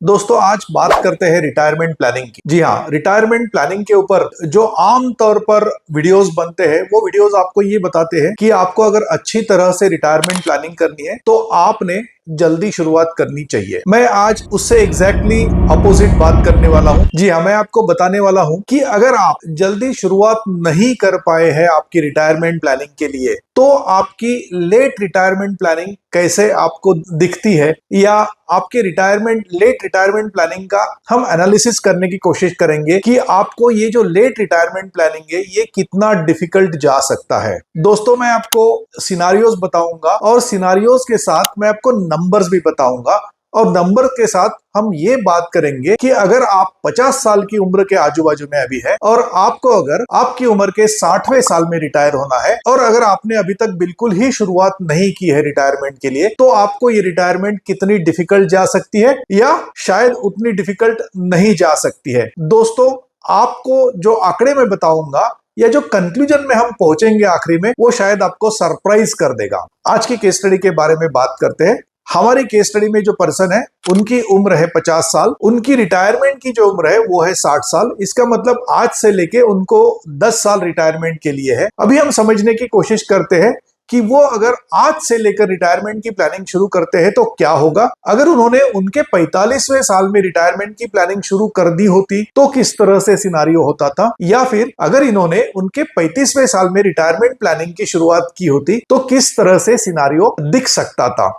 दोस्तों आज बात करते हैं रिटायरमेंट प्लानिंग की। जी हाँ, रिटायरमेंट प्लानिंग के ऊपर जो आम तौर पर वीडियोस बनते हैं वो वीडियोस आपको ये बताते हैं कि आपको अगर अच्छी तरह से रिटायरमेंट प्लानिंग करनी है तो आपने जल्दी शुरुआत करनी चाहिए। मैं आज उससे एग्जैक्टली अपोजिट बात करने वाला हूं। जी हाँ, मैं आपको बताने वाला हूं कि अगर आप जल्दी शुरुआत नहीं कर पाए हैं आपकी रिटायरमेंट प्लानिंग के लिए तो आपकी लेट रिटायरमेंट प्लानिंग कैसे आपको दिखती है, या आपके लेट रिटायरमेंट प्लानिंग का हम एनालिसिस करने की कोशिश करेंगे कि आपको ये जो लेट रिटायरमेंट प्लानिंग है ये कितना डिफिकल्ट जा सकता है। दोस्तों मैं आपको सिनारियोज बताऊंगा और सिनारियोज के साथ मैं आपको नंबर्स भी बताऊंगा, और नंबर के साथ हम ये बात करेंगे कि अगर आप 50 साल की उम्र के आजू बाजू में अभी है और आपको अगर आपकी उम्र के 60वें साल में रिटायर होना है और अगर आपने अभी तक बिल्कुल ही शुरुआत नहीं की है रिटायरमेंट के लिए, तो आपको ये रिटायरमेंट कितनी डिफिकल्ट जा सकती है या शायद उतनी डिफिकल्ट नहीं जा सकती है। दोस्तों आपको जो आंकड़े में बताऊंगा या जो कंक्लूजन में हम पहुंचेंगे आखिरी में, वो शायद आपको सरप्राइज कर देगा। आज की केस स्टडी के बारे में बात करते हैं। हमारी केस स्टडी में जो पर्सन है उनकी उम्र है 50 साल, उनकी रिटायरमेंट की जो उम्र है वो है 60 साल। इसका मतलब आज से लेके उनको 10 साल रिटायरमेंट के लिए है। अभी हम समझने की कोशिश करते हैं कि वो अगर आज से लेकर रिटायरमेंट की प्लानिंग शुरू करते हैं तो क्या होगा। अगर उन्होंने उनके 45वें साल में रिटायरमेंट की प्लानिंग शुरू कर दी होती तो किस तरह से सिनारियो होता था, या फिर अगर इन्होंने उनके 35वें साल में रिटायरमेंट प्लानिंग की शुरुआत की होती तो किस तरह से सिनारियो दिख सकता था।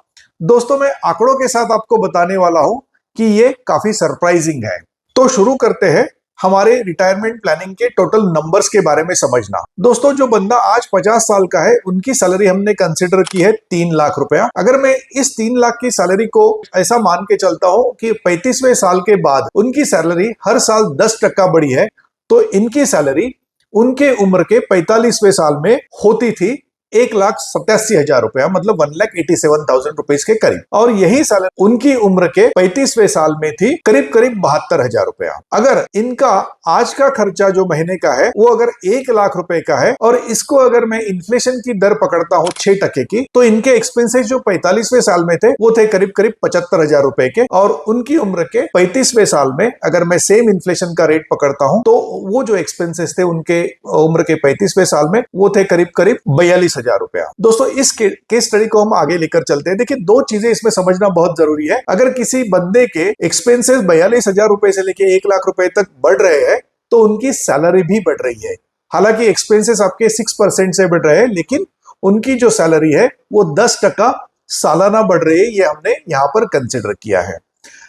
दोस्तों मैं आंकड़ों के साथ आपको बताने वाला हूं कि ये काफी सरप्राइजिंग है। तो शुरू करते हैं हमारे रिटायरमेंट प्लानिंग के टोटल नंबर्स के बारे में समझना। दोस्तों जो बंदा आज 50 साल का है उनकी सैलरी हमने कंसिडर की है 3 लाख रुपया। अगर मैं इस 3 लाख की सैलरी को ऐसा मान के चलता हूं कि 35वें साल के बाद उनकी सैलरी हर साल 10% बढ़ी है, तो इनकी सैलरी उनके उम्र के 45वें साल में होती थी 1,87,000 रुपया, मतलब 1,87,000 रुपीज के करीब, और यही सैलरी उनकी उम्र के 35वें साल में थी करीब 72,000 रुपया। अगर इनका आज का खर्चा जो महीने का है वो अगर 1 लाख रुपए का है और इसको अगर मैं इन्फ्लेशन की दर पकड़ता हूं 6% की, तो इनके एक्सपेंसेस जो 45वें साल में थे वो थे करीब 75,000 रुपए के, और उनकी उम्र के 35वें साल में अगर मैं सेम इन्फ्लेशन का रेट पकड़ता हूं तो वो जो एक्सपेंसेस थे उनके उम्र के 35वें साल में वो थे करीब 42,000 रुपया। दोस्तों इस केस स्टडी को हम आगे लेकर चलते हैं। देखिए दो चीजें इसमें समझना बहुत जरूरी है। अगर किसी बंदे के एक्सपेंसेस 42,000 रुपए से लेके 1 लाख रुपए तक बढ़ रहे हैं तो उनकी सैलरी भी बढ़ रही है। हालांकि एक्सपेंसेस आपके 6% से बढ़ रहे हैं, लेकिन उनकी जो सैलरी है वो 10% सालाना बढ़ रही है। ये हमने यहां पर कंसिडर किया है।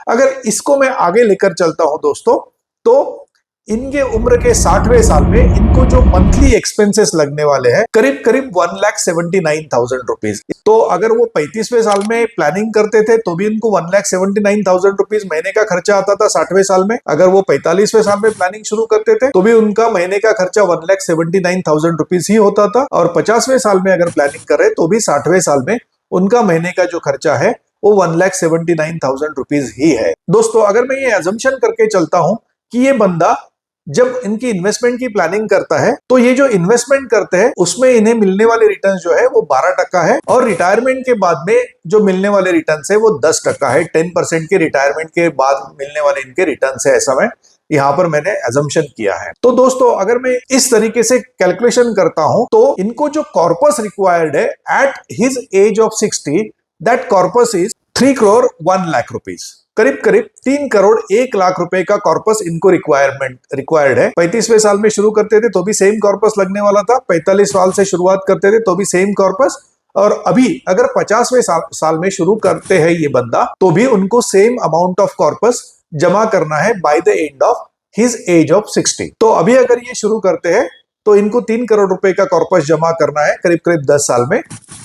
अगर इसको मैं आगे लेकर चलता हूं दोस्तों, तो इनके उम्र के 60वें साल में इनको जो मंथली एक्सपेंसेस लगने वाले हैं करीब 1,79,000 रुपीज। तो अगर वो 35वें साल में प्लानिंग करते थे तो भी इनको 1,79,000 रुपीज महीने का खर्चा आता था 60वें साल में। अगर वो 45वें साल में प्लानिंग शुरू करते थे तो भी उनका महीने का खर्चा 1,79,000 रुपीज ही होता था, और 50वें साल में अगर प्लानिंग करे तो भी 60वें साल में उनका महीने का जो खर्चा है वो 1,79,000 रुपीज ही है। दोस्तों अगर मैं ये अजम्पशन करके चलता हूं कि ये बंदा जब इनकी इन्वेस्टमेंट की प्लानिंग करता है तो ये जो इन्वेस्टमेंट करते हैं उसमें इन्हें मिलने वाले रिटर्न जो है वो 12% है, और रिटायरमेंट के बाद में जो मिलने वाले रिटर्न है वो 10% है। 10% के रिटायरमेंट के बाद मिलने वाले इनके रिटर्न है, ऐसा मैं यहाँ पर मैंने अजम्पशन किया है। तो दोस्तों अगर मैं इस तरीके से कैलकुलेशन करता हूं तो इनको जो कॉर्पस रिक्वायर्ड है at his age of 60, that corpus is 3 crore 1 lakh rupees. करीब 3 करोड़ 1 लाख रुपए का कॉर्पस इनको रिक्वायर्ड है। 35वें साल में शुरू करते थे तो भी सेम कॉर्पस लगने वाला था, 45 साल से शुरुआत करते थे तो भी सेम कॉर्पस, और अभी अगर 50वें साल में शुरू करते हैं ये बंदा तो भी उनको सेम अमाउंट ऑफ कॉर्पस जमा करना है by the end of his age of 60। तो अभी अगर ये शुरू करते हैं तो इनको 3 करोड़ रुपए का कॉर्पस जमा करना है करीब 10 साल में,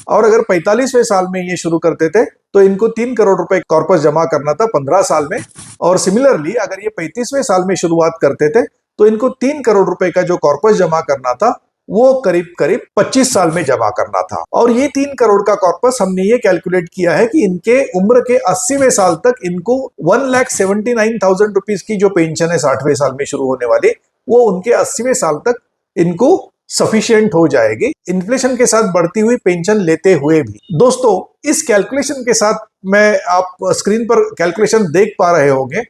और अगर 45वें साल में ये शुरू करते थे तो इनको 3 करोड़ रुपए कॉर्पस जमा करना था 15 साल में, और सिमिलरली अगर ये 35वें साल में शुरुआत करते थे तो इनको 3 करोड़ रुपए का जो कॉर्पस जमा करना था वो करीब 25 साल में जमा करना था। और ये 3 करोड़ का कॉर्पस हमने ये कैलकुलेट किया है कि इनके उम्र के 80वें साल तक इनको 1,79,000 रुपीज की जो पेंशन है 60वें साल में शुरू होने वाली, वो उनके 80वें साल तक इनको सफिशिएंट हो जाएगी, इन्फ्लेशन के साथ बढ़ती हुई पेंशन लेते हुए भी। दोस्तों इस कैलकुलेशन के साथ मैं आप स्क्रीन पर कैलकुलेशन देख पा रहे होंगे।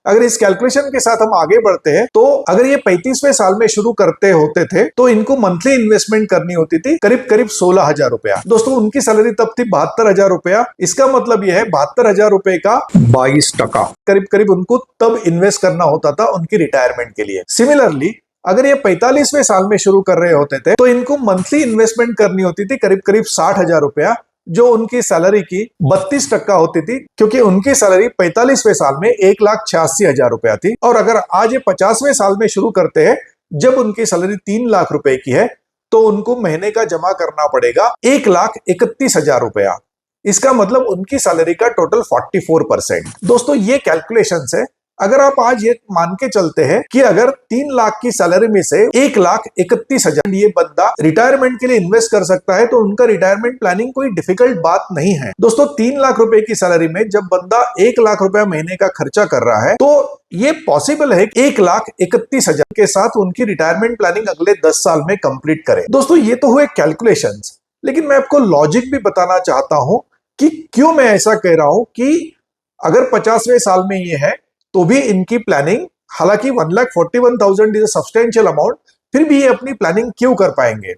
अगर इस कैलकुलेशन के साथ हम आगे बढ़ते हैं तो अगर ये 35वें साल में शुरू करते होते थे तो इनको मंथली इन्वेस्टमेंट करनी होती थी करीब करीब 16,000 रुपया। दोस्तों उनकी सैलरी तब थी 72,000 रुपया। इसका मतलब यह है 72,000 रुपए का 22% करीब करीब उनको तब इन्वेस्ट करना होता था उनकी रिटायरमेंट के लिए। सिमिलरली अगर ये 45वें साल में शुरू कर रहे होते थे तो इनको मंथली इन्वेस्टमेंट करनी होती थी करीब करीब 60,000 रुपया, जो उनकी सैलरी की 32% होती थी, क्योंकि उनकी सैलरी 45वें साल में 1,86,000 रुपया थी। और अगर आज ये 50वें साल में शुरू करते हैं जब उनकी सैलरी 3 लाख रुपए की है तो उनको महीने का जमा करना पड़ेगा 1,31,000 रुपया। इसका मतलब उनकी सैलरी का टोटल 44%। दोस्तों ये कैलकुलेशन है। अगर आप आज ये मान के चलते हैं कि अगर 3 लाख की सैलरी में से 1,31,000 ये बंदा रिटायरमेंट के लिए इन्वेस्ट कर सकता है तो उनका रिटायरमेंट प्लानिंग कोई डिफिकल्ट बात नहीं है। दोस्तों 3 लाख रुपए की सैलरी में जब बंदा 1 लाख रुपया महीने का खर्चा कर रहा है तो ये पॉसिबल है 1,31,000 के साथ उनकी रिटायरमेंट प्लानिंग अगले 10 साल में कंप्लीट करे। दोस्तों ये तो हुए कैलकुलेशंस, लेकिन मैं आपको लॉजिक भी बताना चाहता हूं कि क्यों मैं ऐसा कह रहा हूं कि अगर 50वें साल में ये है तो भी इनकी प्लानिंग, हालांकि 1,41,000 इज सब्सटेंशियल अमाउंट, फिर भी ये अपनी प्लानिंग क्यों कर पाएंगे।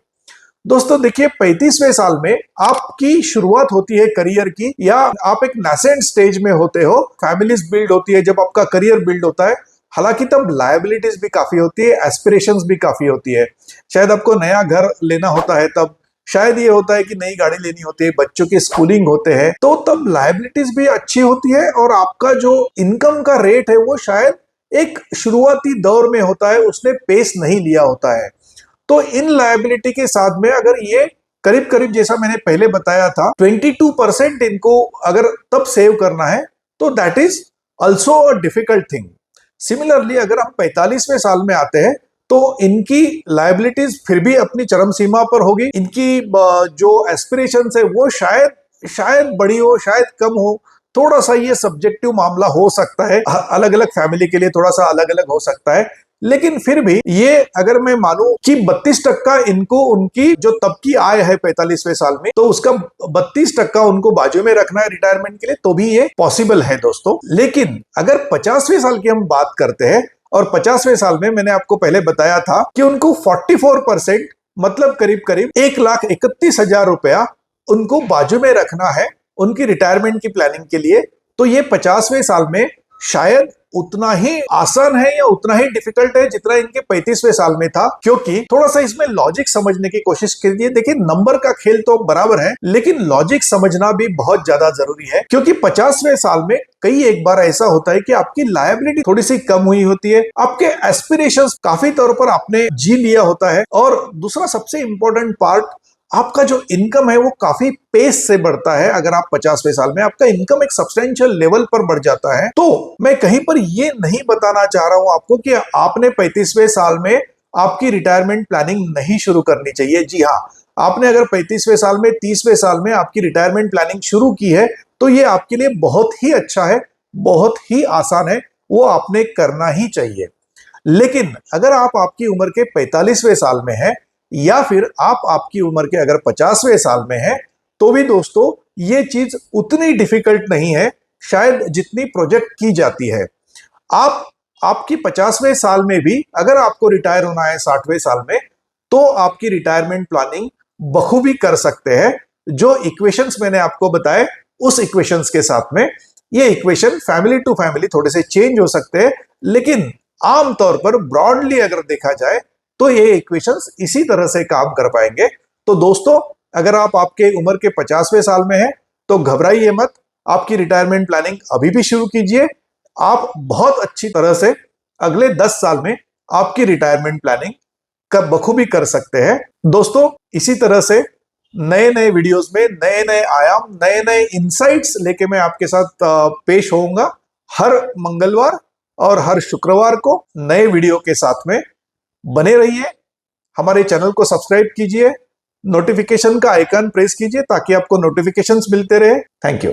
दोस्तों देखिए 35वें साल में आपकी शुरुआत होती है करियर की, या आप एक नेसेंट स्टेज में होते हो, फैमिलीज बिल्ड होती है, जब आपका करियर बिल्ड होता है। हालांकि तब लायबिलिटीज भी काफी होती है, एस्पिरेशंस भी काफी होती है। शायद आपको नया घर लेना होता है, तब शायद ये होता है कि नई गाड़ी लेनी होती है, बच्चों की स्कूलिंग होते हैं, तो तब लायबिलिटीज भी अच्छी होती है और आपका जो इनकम का रेट है वो शायद एक शुरुआती दौर में होता है, उसने पेस नहीं लिया होता है। तो इन लायबिलिटी के साथ में अगर ये करीब करीब जैसा मैंने पहले बताया था 22% इनको अगर तब सेव करना है तो that is also a difficult thing. Similarly अगर हम 45वें साल में आते हैं तो इनकी लायबिलिटीज फिर भी अपनी चरम सीमा पर होगी। इनकी जो एस्पिरेशंस है वो शायद बड़ी हो, शायद कम हो, थोड़ा सा ये सब्जेक्टिव मामला हो सकता है, अलग अलग फैमिली के लिए थोड़ा सा अलग अलग हो सकता है। लेकिन फिर भी ये अगर मैं मानूं कि 32% इनको उनकी जो तब की आय है 45वें साल में, तो उसका 32% उनको बाजू में रखना है रिटायरमेंट के लिए, तो भी ये पॉसिबल है दोस्तों। लेकिन अगर 50वें साल की हम बात करते हैं और 50वें साल में मैंने आपको पहले बताया था कि उनको 44% मतलब करीब करीब 1,31,000 रुपया उनको बाजू में रखना है उनकी रिटायरमेंट की प्लानिंग के लिए, तो ये 50वें साल में शायद उतना ही आसान है या उतना ही डिफिकल्ट है जितना इनके 35वें साल में था। क्योंकि थोड़ा सा इसमें लॉजिक समझने की कोशिश कीजिए। देखिए नंबर का खेल तो बराबर है, लेकिन लॉजिक समझना भी बहुत ज्यादा जरूरी है, क्योंकि 50वें साल में कई एक बार ऐसा होता है कि आपकी लायबिलिटी थोड़ी सी कम हुई होती है, आपके एस्पिरेशंस काफी तौर पर आपने जी लिया होता है, और दूसरा सबसे इंपॉर्टेंट पार्ट आपका जो इनकम है वो काफी पेस से बढ़ता है। अगर आप 50वें साल में आपका इनकम एक सब्सटेंशियल लेवल पर बढ़ जाता है, तो मैं कहीं पर ये नहीं बताना चाह रहा हूं आपको कि आपने 35वें साल में आपकी रिटायरमेंट प्लानिंग नहीं शुरू करनी चाहिए। जी हाँ, आपने अगर 35वें साल में 30वें साल में आपकी रिटायरमेंट प्लानिंग शुरू की है तो ये आपके लिए बहुत ही अच्छा है, बहुत ही आसान है, वो आपने करना ही चाहिए। लेकिन अगर आप आपकी उम्र के 45वें साल में है या फिर आप आपकी उम्र के अगर 50वें साल में है, तो भी दोस्तों ये चीज उतनी डिफिकल्ट नहीं है शायद जितनी प्रोजेक्ट की जाती है। आप आपकी 50वें साल में भी अगर आपको रिटायर होना है 60वें साल में, तो आपकी रिटायरमेंट प्लानिंग बखूबी कर सकते हैं। जो इक्वेशंस मैंने आपको बताए उस इक्वेशंस के साथ में, ये इक्वेशन फैमिली टू फैमिली थोड़े से चेंज हो सकते हैं, लेकिन आमतौर पर ब्रॉडली अगर देखा जाए तो ये इक्वेशंस इसी तरह से काम कर पाएंगे। तो दोस्तों अगर आप आपके उम्र के 50वें साल में हैं तो घबराइए मत, आपकी रिटायरमेंट प्लानिंग अभी भी शुरू कीजिए। आप बहुत अच्छी तरह से अगले 10 साल में आपकी रिटायरमेंट प्लानिंग का बखूबी कर सकते हैं। दोस्तों इसी तरह से नए नए वीडियोस में नए नए आयाम, नए नए इंसाइट्स लेके मैं आपके साथ पेश होऊंगा हर मंगलवार और हर शुक्रवार को नए वीडियो के साथ में। बने रहिए, हमारे चैनल को सब्सक्राइब कीजिए, नोटिफिकेशन का आइकन प्रेस कीजिए ताकि आपको नोटिफिकेशंस मिलते रहे। Thank you.